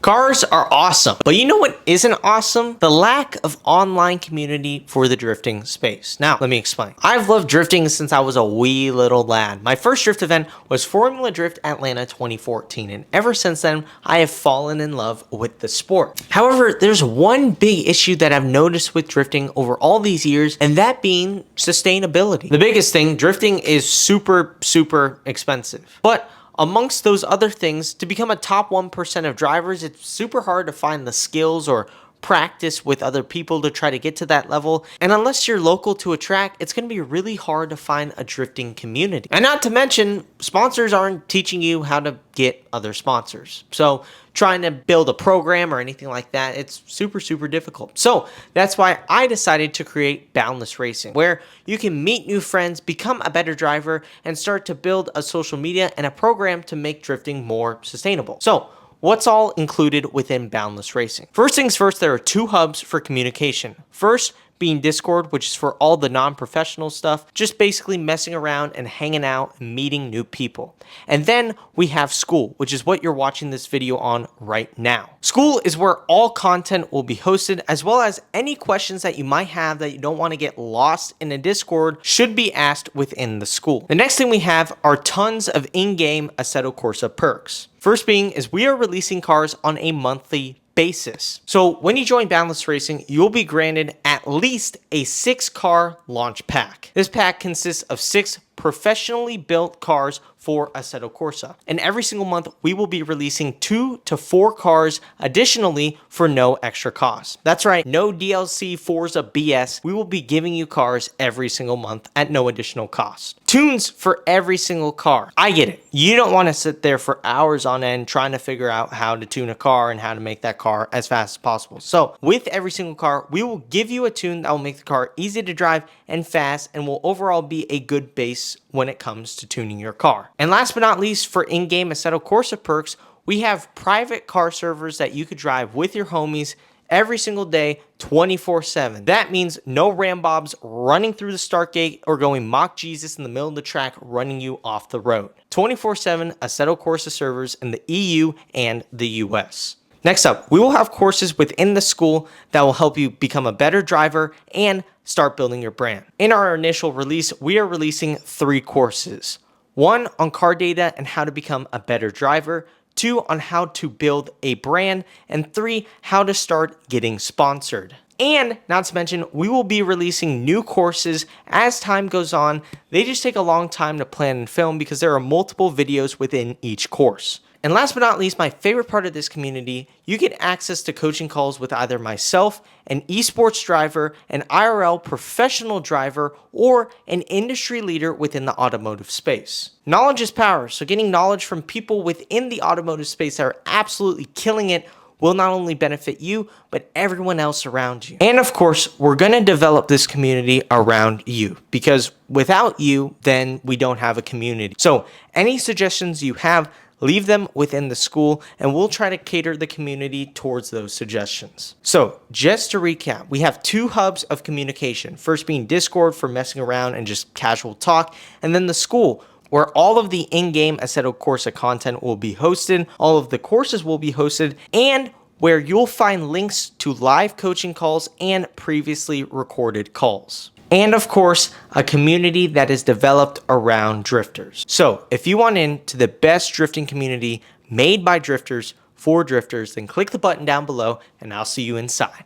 Cars are awesome, but you know what isn't awesome? The lack of online community for the drifting space. Now, let me explain. I've loved drifting since I was a wee little lad. My first drift event was Formula Drift Atlanta 2014, and ever since then, I have fallen in love with the sport. However, there's one big issue that I've noticed with drifting over all these years, and that being sustainability. The biggest thing, drifting is super expensive. But amongst those other things, to become a top 1% of drivers, it's super hard to find the skills or practice with other people to try to get to that level. And unless you're local to a track, it's going to be really hard to find a drifting community. And not to mention, sponsors aren't teaching you how to get other sponsors. So trying to build a program or anything like that, it's super difficult. So that's why I decided to create Boundless Racing, where you can meet new friends, become a better driver, and start to build a social media and a program to make drifting more sustainable. So what's all included within Boundless Racing? First things first, there are two hubs for communication. First being Discord, which is for all the non-professional stuff, just basically messing around and hanging out and meeting new people. And then we have School, which is what you're watching this video on right now. School is where all content will be hosted, as well as any questions that you might have that you don't want to get lost in a Discord should be asked within the School. The next thing we have are tons of in-game Assetto Corsa perks. First being is we are releasing cars on a monthly basis. So when you join Boundless Racing, you'll be granted at least a 6-car launch pack. This pack consists of 6 professionally built cars for Assetto Corsa. And every single month, we will be releasing 2 to 4 cars additionally for no extra cost. That's right, no DLC Forza BS. We will be giving you cars every single month at no additional cost. Tunes for every single car. I get it. You don't want to sit there for hours on end trying to figure out how to tune a car and how to make that car as fast as possible. So with every single car, we will give you a tune that will make the car easy to drive and fast and will overall be a good base when it comes to tuning your car. And last but not least, for in-game Assetto Corsa perks, we have private car servers that you could drive with your homies every single day, 24/7. That means no rambobs running through the start gate or going mock Jesus in the middle of the track running you off the road. 24/7 Assetto Corsa servers in the EU and the US. Next up, we will have courses within the school that will help you become a better driver and start building your brand. In our initial release, we are releasing 3 courses. 1 on car data and how to become a better driver, 2 on how to build a brand, and 3 how to start getting sponsored. And not to mention, we will be releasing new courses as time goes on. They just take a long time to plan and film because there are multiple videos within each course. And last but not least, my favorite part of this community, you get access to coaching calls with either myself, an esports driver, an IRL professional driver, or an industry leader within the automotive space. Knowledge is power, so getting knowledge from people within the automotive space that are absolutely killing it will not only benefit you, but everyone else around you. And of course, we're gonna develop this community around you, because without you, then we don't have a community. So any suggestions you have, leave them within the school and we'll try to cater the community towards those suggestions. So just to recap, we have 2 hubs of communication. First being Discord for messing around and just casual talk, and then the school where all of the in-game Assetto Corsa content will be hosted, all of the courses will be hosted, and where you'll find links to live coaching calls and previously recorded calls. And of course, a community that is developed around drifters. So if you want into the best drifting community made by drifters for drifters, then click the button down below and I'll see you inside.